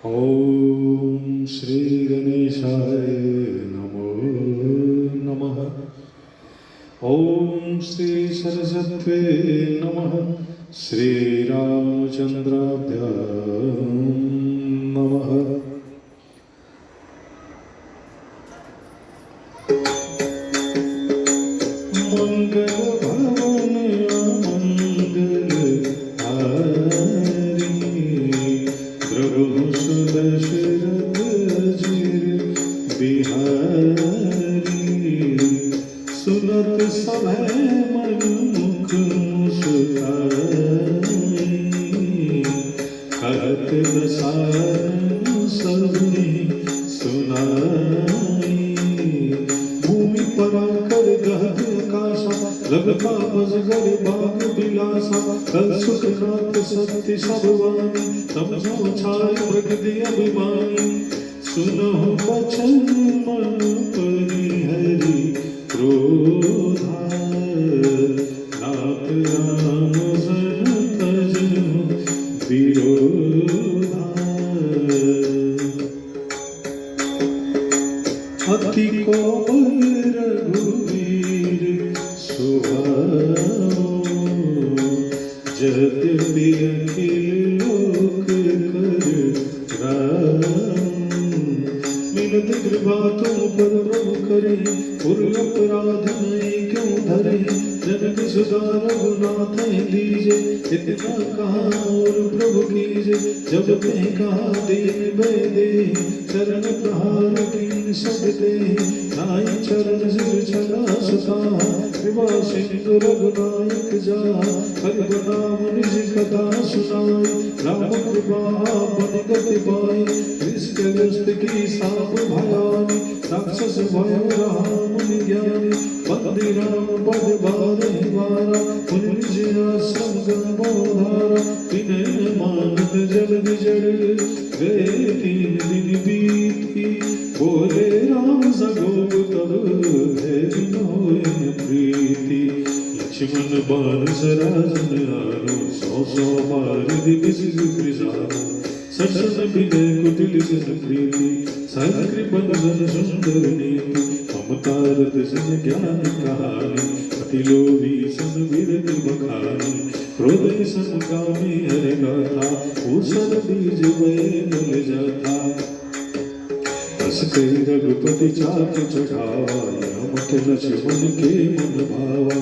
ओम श्री गणेशाय नमो नमः। ओम श्री सरस्वते नमः। श्री रामचंद्राभ्यां नमः। मंगल भवन अमंगल हारी, प्रभु सुदशरथ अजिर बिहारी। सुनत सभै मन मुख मुस्काई, कहत दसारन सबने सुनाई। भूमि पराकर गहत आकाशा, लगता बजगर बाग बिलासा। कल सुख नाथ सत्य सब वाणी, समझो छाय प्रगति अभिमानी। सुनो बचन मन परिहरि क्रोधा, नाथ राम सन तजनु विरोधा। अति कोमल रघुवीर स्वभाव, यद्यपि अखिल लोक कर राम। मिलत कृपा तुम पर प्रभु करे, पुर अपराध नहीं क्यों धरे। जनक सुधा रघुनाथ दीजे, इतना कहा और प्रभु कीजे। जब ते कहा दीन दे, चरण प्रहार कीन सब दे। नाई चरण सिर छला सुता, कृपा सिंधु रघुनायक जा। हरि नाम निज कथा सुनाई, राम कृपा बन गति पाई। ग्रस्त की साप भयानी, राक्षस भय रहा मुनि ज्ञानी। बंदी राम पद बारहि बारा, मुनि निज आश्रम गंगोधारा। विनय मानत जल्द जड़, गए 3 दिन बीती। बोले राम सगोप तब, भय बिन होय न प्रीति। लक्ष्मण बाण सरासन आनो, 100 बार दिविज कृशानो। ससन विनय कुटिल सन प्रीति, सहज कृपन सन सुंदर नीति। ममता रत सन ज्ञान कहानी, अति लोभी सन विरति बखानी। क्रोध सन कामी हरि गाथा, भूषण बीज भय मल जाथा। हस कई रघुपति चाप चढ़ावा, राम के लक्ष्मण के मन भावा।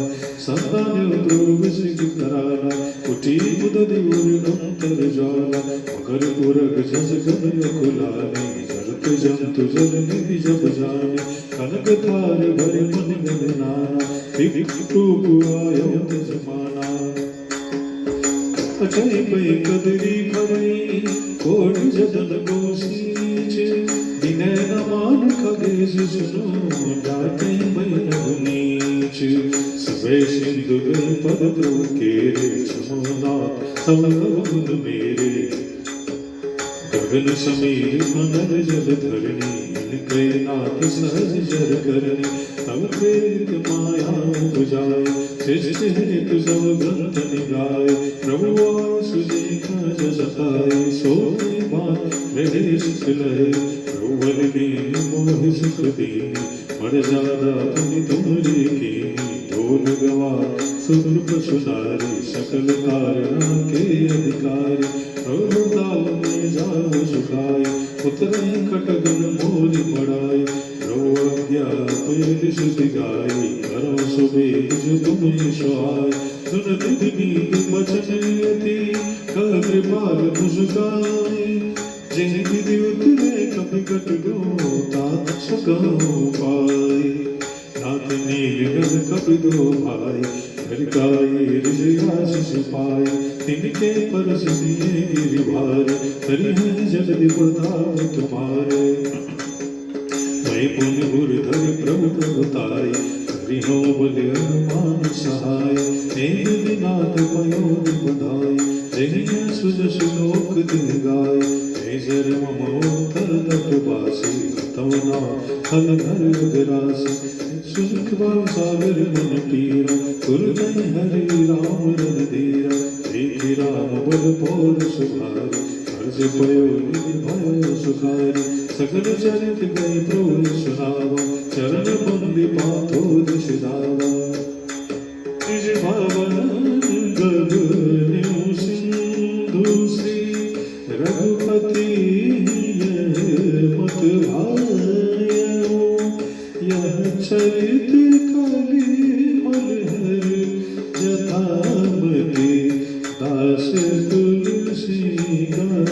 संतान ध्रुव सिंह कराला, कुटी मुदति उर अंतर ज्वाला। मकर पुरख जस गन अकुलानी, जरत जंतु जल निधि जब जाने। कनक थार भरि मन गण नाना, रूप आयो तज माना। अचई पई कदरी भरई, कोट जतन को सींच। विनय न मान खगेश सुनो, डांटे बन नीच। सबे सिंधु गए पद प्रभु केरे, छमुनाथ समगुण मेरे। गगन समीर मनर जल धरणी, इनके नाथ सहज जर करणी। तब प्रेरित माया बुझाए, सृष्टि हेतु सब ग्रंथ निगाए। प्रभु सुदेखा जस पाए, सोई बात रहे सुख लहे। प्रभुवर दीन मोह सुख दीनी, मर्यादा अपनी तुमरे कीनी। ढोल गवार सुद्र सुधारी, सकल कारणा के अधिकारी। प्रभु ताल में जाओ सुखाई, उतरे खटगन मोरी पड़ाई। प्रभु आज्ञा पैर सुधि गाई, करो सुबेज तुम्हें सुहाई। सुनत विनीत बचन यति, कर कृपाल मुस्काई। जिन विधि उतरे कपि कट गो, तात सकौ पाई। नाथ नील गगन कपि दो भाई, हरिकाई ऋषियाशिष पाई। तिनके परस दिए गिरि भार, हरि है जगति प्रताप तुम्हारे। मैं पुण्य गुर धरि प्रभु प्रभुताई, हरि हो बल हनुमान सहाय। एक दिनाथ पयोधि बधाई, जहिया सुजस लोक दिन गाय। जय जर मम ओंकार तत्वासी, तवना हल धर अगरासी। सुख सागर मन पीरा, तुर नहीं हरि राम रन धीरा। एक राम बल पौर सुभारी, हर सज पयो निर्भय सुखारी सकल चरित गई प्रभु सुनावा चरण बंदी पाथो दिश दावा निज भावन गगन सिंधु श्री रघुपति मत भायो यह चरित कलिमल हर जथामति दास तुलसी गायो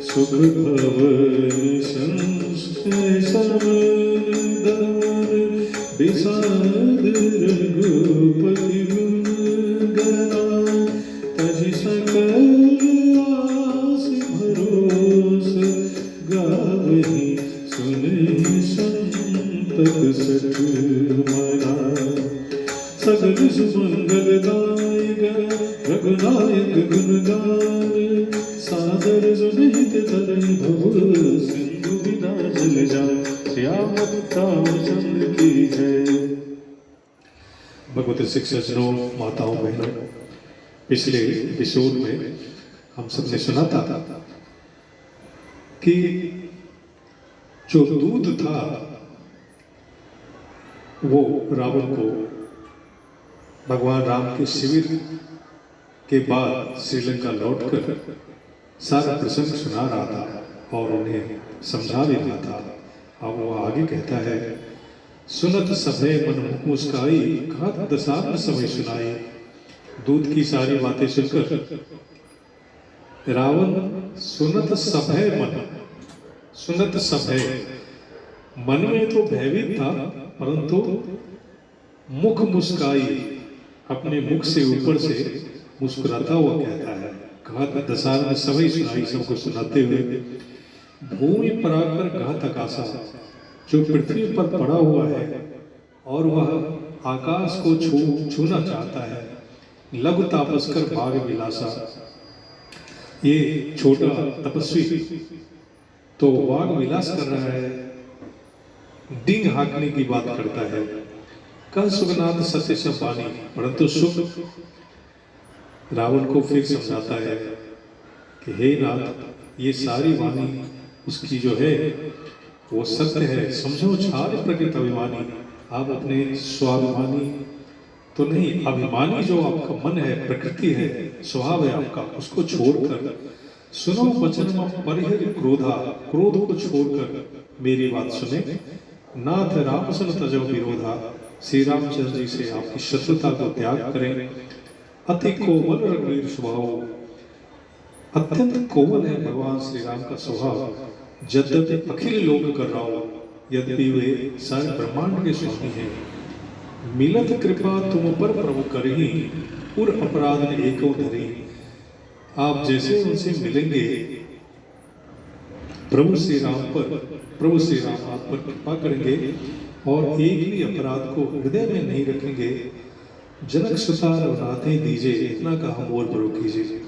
सुख भवन संशय समदन विषाद रघुपति गुण गना तज सकल आस भरोस गावहि सुनि संतत सठ मना सकल सुमंगल दायक रघुनायक गुणगान सादर सुनित तरनि भव सिंधु बिना जल जाए श्यामत रामचंद्र की जय। भगवती शिक्षक सज्जनों, माताओं, बहनों, पिछले एपिसोड में हम सबने सुना था कि जो दूत था वो रावण को भगवान राम के शिविर के बाद श्रीलंका लौटकर सारा प्रसंग सुना रहा था और उन्हें समझा भी रहा था। अब वो आगे कहता है, सुनत सभे मन मुस्काई घात दसार समय सुनाई। दूत की सारी बातें सुनकर रावण सुनत सभे मन में तो भयभीत था, परंतु मुख मुस्काई, अपने मुख से ऊपर से मुस्कुराता हुआ कहता है। घात दसार में समय सुनाई, सबको सुनाते हुए भूमि पराकर घात आकाशा, जो पृथ्वी पर पड़ा हुआ है और वह आकाश को छूना चाहता है। लघु तापस्कर भाग विलासा, ये छोटा तपस्वी तो वाग विलास कर रहा है, डींग हाँकने की बात करता है। कह सुखनाथ सत्य सब वाणी, परंतु सुख रावण को फिर समझाता है कि हे नाथ, ये सारी वाणी उसकी जो है वो सत्य है। समझो छात्र प्रकृति अभिमानी, आप अपने स्वाभिमानी तो नहीं, अभिमानी जो आपका मन है, प्रकृति है, स्वभाव है आपका, उसको छोड़कर सुनो वचन परिहर क्रोधा, क्रोध को छोड़कर मेरी बात सुने। नाथ राम सन तजो विरोधा, श्री रामचंद्र जी से आपकी शत्रुता को त्याग करें। अति कोमल रघुवीर स्वभाव, अत्यंत कोमल है भगवान श्री राम का स्वभाव। यद्यपि अखिल लोक कर रहा हो, यद्यपि वे सारे ब्रह्मांड के स्वामी हैं। मिलत कृपा तुम पर प्रभु करही, उर अपराध ने एको धरी। आप जैसे उनसे मिलेंगे प्रभु श्री राम आप पर कृपा करेंगे और एक भी अपराध को हृदय में नहीं रखेंगे। जनक सुता रघुनाथे दीजिए, इतना कहा मोर बरो कीजिए।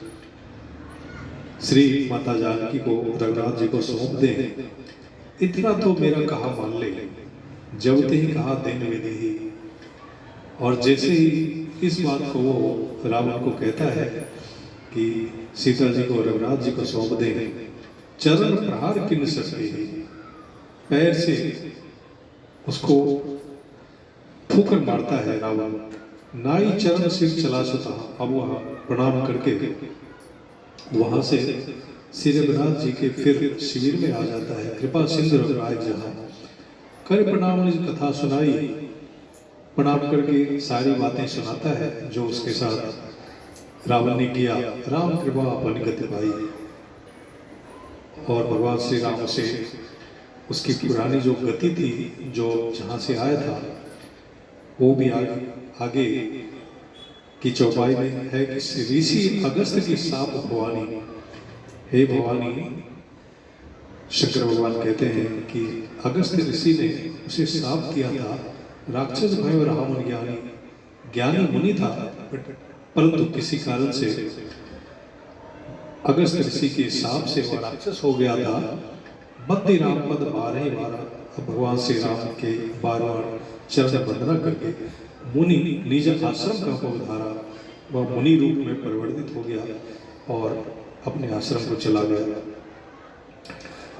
श्री माता जानकी को रघुनाथ जी को सौंप दें, इतना तो मेरा कहा मान ले। जब ही कहा दिन विधि ही, और जैसे ही इस बात को वो रावण को कहता है कि सीता जी को रघुनाथ जी को सौंप दें, चरण प्रहार किन सके, पैर से उसको ठोकर मारता है रावण। नाई चरण सिर चला सुता, अब वह प्रणाम करके वहां से श्री रघुनाथ जी के फिर शिविर में आ जाता है। कृपा सिंधु रघुराय जहाँ कर प्रणाम, निज कथा सुनाई। प्रणाम करके सारी बातें सुनाता है जो उसके साथ रावण ने किया। राम कृपा अपन गति पाई, और भगवान श्री राम से उसकी पुरानी जो गति थी, जो जहाँ से आया था, वो भी आगे की चौपाई में है कि ऋषि अगस्त की साप भवानी, हे भवानी, शंकर भगवान कहते हैं कि अगस्त ऋषि ने उसे साप किया था। राक्षस भय रावण ज्ञानी मुनि था, परंतु किसी कारण से अगस्त ऋषि के साप से वह राक्षस हो गया था। मध्य राम पद 12 भगवान श्री राम के बार चरण वंदना करके मुनि निज आश्रम का पधारा, वह मुनि रूप में परिवर्तित हो गया और अपने आश्रम को चला गया।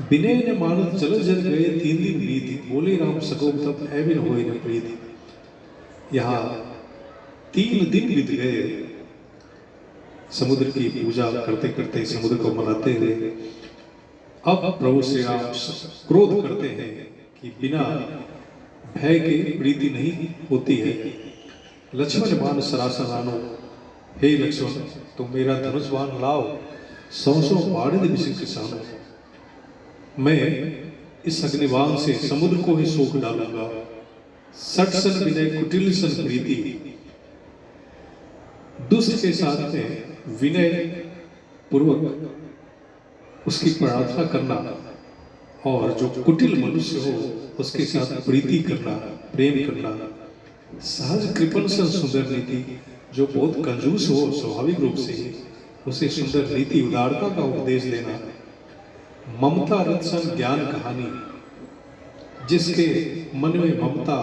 विनय ने मानत जल जल गए 3 दिन बीत, बोले राम सको तब एविन होए न प्रीति। यहाँ 3 दिन बीत गए समुद्र की पूजा करते करते, समुद्र को मनाते हुए। अब प्रभु श्री राम क्रोध करते हैं कि बिना भय के प्रीति नहीं होती है। लक्ष्मण मान सरासन आनो, हे लक्ष्मण तुम मेरा धनुष बाण लाओ, 100 बाढ़ विषय किसानों। मैं इस अग्निबाण से समुद्र को ही सोख डालूंगा। 60 सन विनय कुटिल सन प्रीति। दुष्ट के साथ में विनय पूर्वक उसकी प्रार्थना करना और जो कुटिल मनुष्य हो उसके साथ प्रीति करना, प्रेम करना। सहज कृपण सन सुंदर नीति। जो बहुत कंजूस हो स्वाभाविक रूप से ही उसे सुंदर नीति, उदारता का उपदेश देना। ममता रथ सन ज्ञान कहानी। जिसके मन में ममता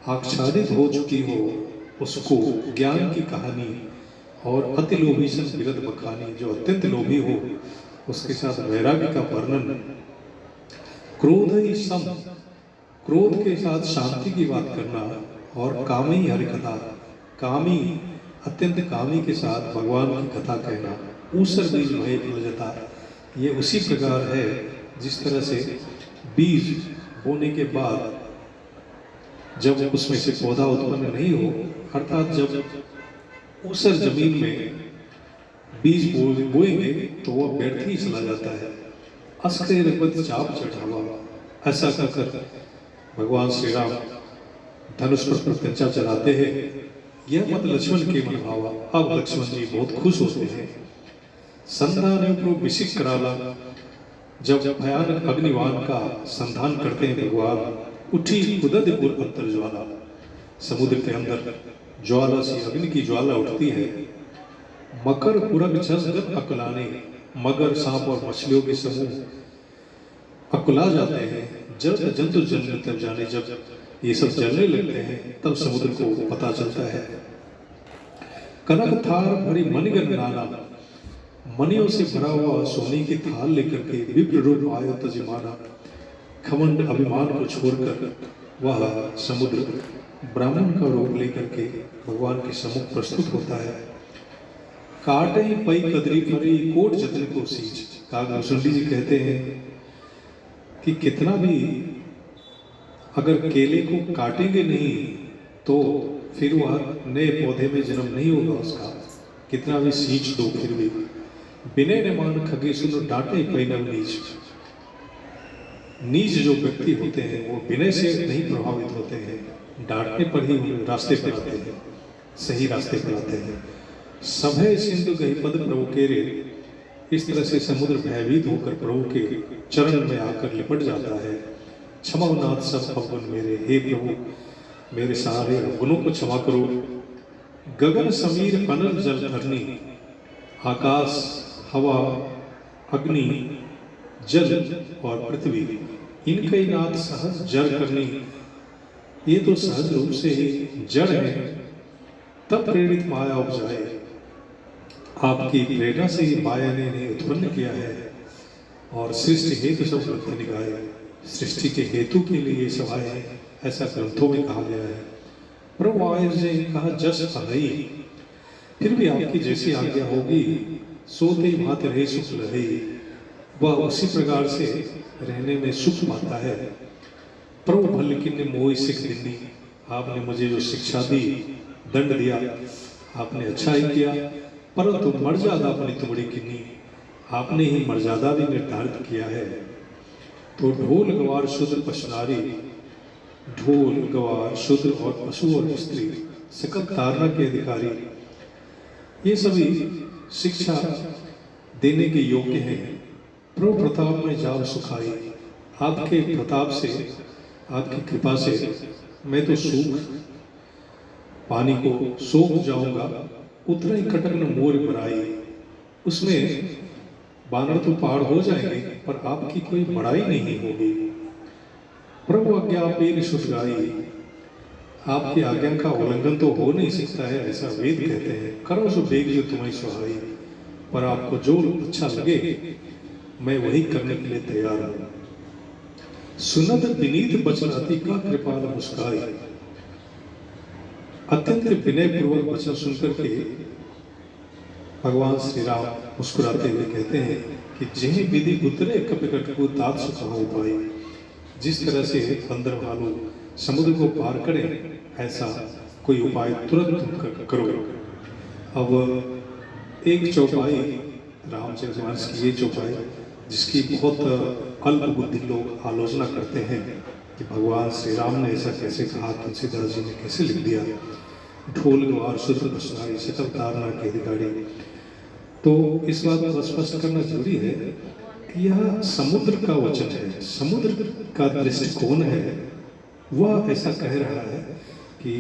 आच्छादित हो चुकी हो उसको ज्ञान की कहानी। और अति लोभी सन विरध बखानी। जो अत्यंत लोभी हो उसके साथ वैराग्य का वर्णन। क्रोध ही सम, क्रोध के साथ शांति की बात करना। और कामी हरिकथा, कामी अत्यंत कामी के साथ भगवान की कथा कहना। ऊसर बीज महे फलजता। ये उसी प्रकार है जिस तरह से बीज बोने के बाद जब उसमें से पौधा उत्पन्न नहीं हो, अर्थात जब ऊसर जमीन में बीज बोएंगे तो वह व्यर्थ ही चला जाता है। अस्त्रे रघुपति चाप चढ़ावा। ऐसा कहकर भगवान श्री राम धनुष पर प्रत्यंचा चलाते हैं। यह मत लक्ष्मण के मन भावा। अब लक्ष्मण जी बहुत खुश होते हैं। संधान विशिक कराला। जब भयानक अग्निवान का संधान करते हैं भगवान, उठी उदयपुर अंतर ज्वाला। समुद्र के अंदर ज्वाला सी अग्नि की ज्वाला उठती है। मकर पुरग जसगत अकुलाने। मगर, सांप और मछलियों के समूह अकुला जाते हैं। जल जंतु जलने तब जाने। जब ये सब जलने लगते हैं तब समुद्र को पता चलता है। कनक थार भरी मणिगण नाना। मणियों से भरा हुआ सोने की थाल लेकर के विप्र रूप आयो तजिमाना। घमंड अभिमान को छोड़कर वह समुद्र ब्राह्मण का रूप लेकर के भगवान के सम्मुख प्रस्तुत होता है। काटे पई कदरी परी कोट जतन को सींच। कागभूषणी जी कहते हैं कि कितना भी अगर केले को काटेंगे नहीं तो फिर वह नए पौधे में जन्म नहीं होगा उसका। कितना भी सींच दो फिर भी। विनय ने मान खगे सुनो डांटे पैनव नीच। नीच जो व्यक्ति होते हैं वो विनय से नहीं प्रभावित होते हैं, डांटने पर ही उन्हें रास्ते पर आते हैं, सही रास्ते पर आते हैं। सभय सिंधु गही पद प्रभु के रे। इस तरह से समुद्र भयभीत होकर प्रभु के चरण में आकर लिपट जाता है। क्षमा नाथ सब अवगुण मेरे। हे प्रभु मेरे सारे अवगुणों को क्षमा करो। गगन समीर अनल जल धरनी। आकाश, हवा, अग्नि, जल और पृथ्वी, इनके नाथ सहज जड़ करनी। ये तो सहज रूप से ही जड़ है, तब प्रेरित माया उपजाए। आपकी प्रेरणा से ही माया ने इन्हें उत्पन्न किया है। और सृष्टि हेतु सब ग्रंथ निकाय। सृष्टि के हेतु के लिए सब आए हैं, ऐसा ग्रंथों में कहा गया है। प्रभु आये कहा जस अहई। फिर भी आपकी जैसी आज्ञा होगी सोते भात रहे सुख लहे। वह उसी प्रकार से रहने में सुख पाता है। प्रभु भल किन्ने मोहि सिख दिनी। आपने मुझे जो शिक्षा दी, दंड दिया, आपने अच्छा ही किया। परंतु मर्यादा अपनी तुमड़ी किन्नी। आपने ही मर्यादा भी निर्धारित किया है। तो ढोल गवार शूद्र पशुनारी। ढोल गवार शूद्र और पशु और स्त्री सकल तारना के अधिकारी, ये सभी शिक्षा देने के योग्य हैं। प्रभु प्रताप में जाव सुखाई। आपके प्रताप से, आपकी कृपा से मैं तो सूख पानी को सोख जाऊंगा। उतना ही कटक न मोर बड़ाई। उसमें बानर तो पार हो जाएंगे पर आपकी कोई बड़ाई नहीं होगी। प्रभु आज्ञा पेन शुद्ध गाई। आपकी आज्ञा का उल्लंघन तो हो नहीं सकता है, ऐसा वेद कहते हैं। करो सो बेग जो तुम्हें सुहाई। पर आपको जो अच्छा लगे मैं वही करने के लिए तैयार हूं। सुनत विनीत बचन अति का कृपाल मुस्काई। अत्यंत विनय पूर्वक वचन सुनकर के भगवान श्री राम मुस्कुराते हुए कहते हैं कि जिन्हें विधि उतरे कपिकट को तात सुखा उपाय। जिस तरह से बंदर भालू समुद्र को पार करें, ऐसा कोई उपाय तुरंत तुम करो। अब एक चौपाई रामचरितमानस की ये चौपाई, जिसकी बहुत अल्प बुद्धि लोग आलोचना करते हैं कि भगवान श्री राम ने ऐसा कैसे कहा, तुलसीदास जी ने कैसे लिख दिया, ढोल गवार शुद्ध बसनारी सकल तारना के अधिकारी। तो इस बात को स्पष्ट करना जरूरी है कि यह समुद्र का वचन है, समुद्र का दृष्टिकोण है। वह ऐसा कह रहा है कि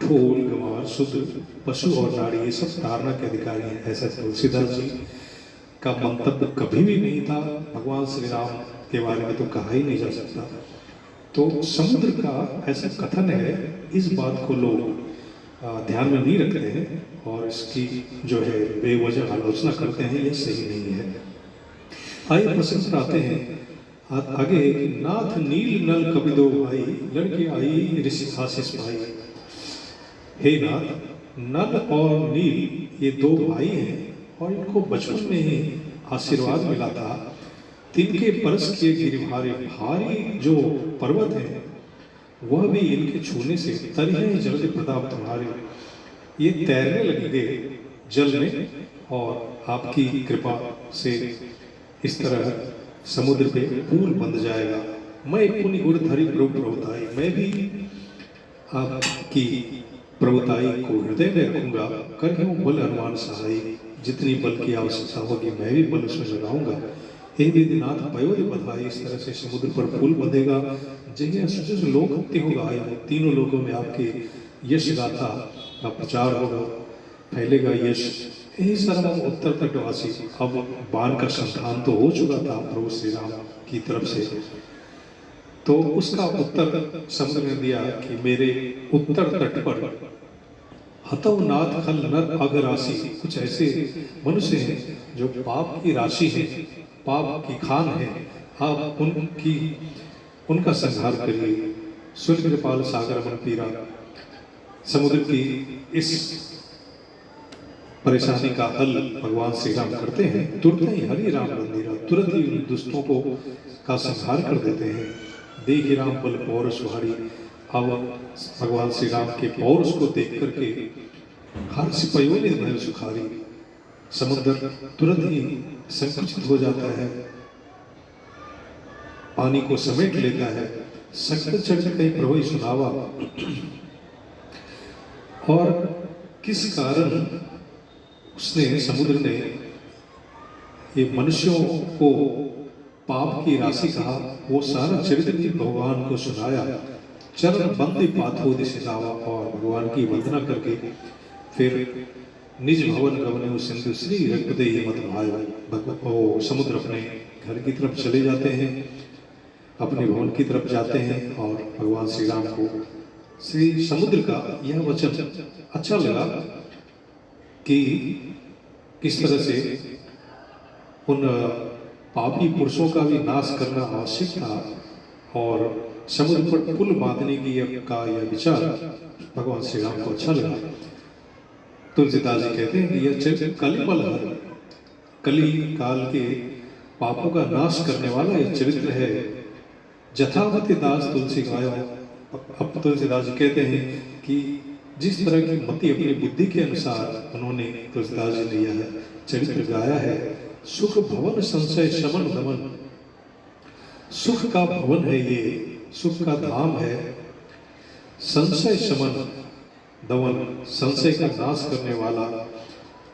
ढोल गवार शुद्ध पशु और नारी ये सब तारना के अधिकारी हैं। ऐसा तुलसीदास जी का मंतव्य कभी भी नहीं था। भगवान श्री राम के बारे में तो कहा ही नहीं जा सकता। तो समुद्र का ऐसा कथन है, इस बात को लोग ध्यान में नहीं रखते हैं और इसकी जो है बेवजह आलोचना करते हैं, ये सही नहीं है। आइए प्रसंग पर आते हैं आगे कि नाथ नील नल कवि दो भाई, लड़की आई ऋषि आशीष पाई। हे नाथ, नल और नील ये दो भाई हैं और इनको बचपन में ही आशीर्वाद मिला था। तिनके परस किए गिरिभारे, भारी जो पर्वत है वह भी इनके छूने से तरिहे जल प्रताप तुम्हारे, ये तैरने लगेंगे जल में और आपकी कृपा से इस तरह समुद्र पे पुल बंध जाएगा। मैं पुण्य गुरुधरी प्रभुताई, मैं भी आपकी प्रभुताई को हृदय में रखूंगा। कर हूँ बल अनुमान सहाय, जितनी बल की आवश्यकता होगी मैं भी बल उसमें लगाऊंगा। हे वेदनाथ पयोध बधाई, इस तरह से समुद्र पर पुल बंधेगा। जय लोक मुक्ति होगा, तीनों लोगों में आपके यश गाथा का प्रचार होगा, फैलेगा यश। यही सर्वम उत्तर तटवासी। अब बाण का संधान तो हो चुका था प्रभु श्री राम की तरफ से, तो उसका उत्तर समुद्र ने दिया कि मेरे उत्तर तट पर हतव नाथ खल नर अग राशि, कुछ ऐसे मनुष्य हैं जो पाप की राशि है, पाप की खान है। आप उनका संहार करिए। सुन कृपाल सागर मन पीरा, समुद्र की इस परेशानी का हल भगवान श्री राम करते हैं। तुरंत ही हरि राम मंदिरा, तुरंत ही उन दुष्टों को का संहार कर देते हैं। देख राम बल पौरुष भारी। अब भगवान श्री राम के पौरुष को देख करके हर्ष पयोनित भय सुखारी, समुद्र तुरंत ही संकुचित हो जाता है, पानी को समेट लेता है। संकट चढ़ कहीं प्रभु सुनावा। और किस कारण उसने समुद्र ने ये मनुष्यों को पाप की राशि कहा, वो सारा चरित्र भी भगवान को सुनाया। चरण बंदी पाथो दिशे लावा, और भगवान की वंदना करके फिर निज भवन गवने सिंधु श्री रघुपते मत भाई। समुद्र अपने घर की तरफ चले जाते हैं, अपने भवन की तरफ जाते हैं और भगवान श्री राम को श्री समुद्र का यह वचन अच्छा लगा कि किस तरह से उन पापी पुरुषों का भी नाश करना आवश्यक था और समुद्र पर पुल बांधने की का यह विचार भगवान श्री राम को अच्छा लगा। तुलसीदास जी कहते हैं कि यह चरित्र कलिमल है, कली काल के पापों का नाश करने वाला यह चरित्र है। जथावती दास तुलसी गायो। अब तुलसीदास जी कहते हैं कि जिस तरह की मति अपनी बुद्धि के अनुसार उन्होंने तुलसीदास जी ने यह चरित्र गाया है। सुख भवन संशय शमन दमन, सुख का भवन है ये, सुख का धाम है। संशय शमन दमन, संशय का नाश करने वाला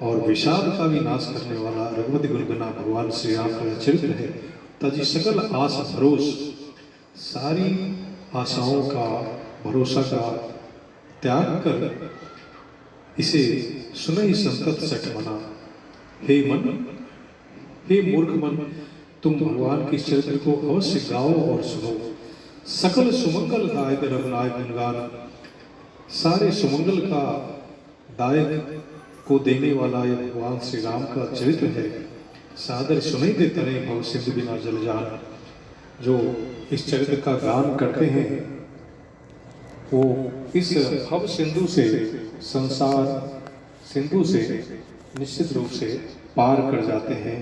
और विषाद का भी नाश करने वाला रघुपति गुणगना भगवान श्री राम का चरित्र है। तजी सकल आस भरोस, सारी आशाओं का भरोसा का त्याग कर इसे सुनहि संतत सठ मना। हे मन, हे मूर्ख मन, तुम भगवान के चरित्र को अवश्य गाओ और सुनो। सकल सुमंगल दायक रघुनायक गुणगान, सारे सुमंगल का दायक को देने वाला यह भगवान श्री राम का चरित्र है। सादर सुने दे तरे भव सिंधु बिना जल जान। जो इस चरित्र का गान करते हैं वो इस भव सिंधु से, संसार सिंधु से निश्चित रूप से पार कर जाते हैं।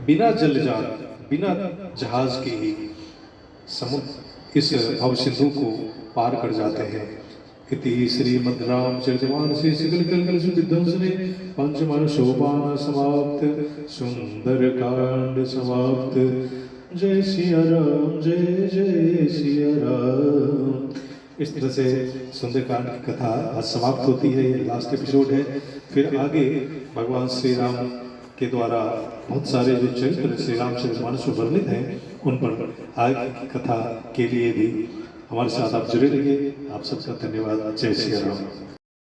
बिना जल जान, बिना जहाज के ही समुद्र इस भव सिंधु को पार कर जाते हैं। इति श्रीमद् रामचरितमानसे सकल विध्वंसने पंचम सोपान समाप्त, सुंदर कांड समाप्त। जय सिया राम, जय जय सिया राम। इस तरह से सुंदरकांड की कथा आज समाप्त होती है। ये लास्ट एपिसोड है। फिर आगे भगवान श्री राम के द्वारा बहुत सारे जो चरित्र श्री रामचरितमानस में वर्णित हैं उन पर आगे की कथा के लिए भी हमारे साथ आप जुड़े रहिए। आप सबका धन्यवाद। जय श्री राम।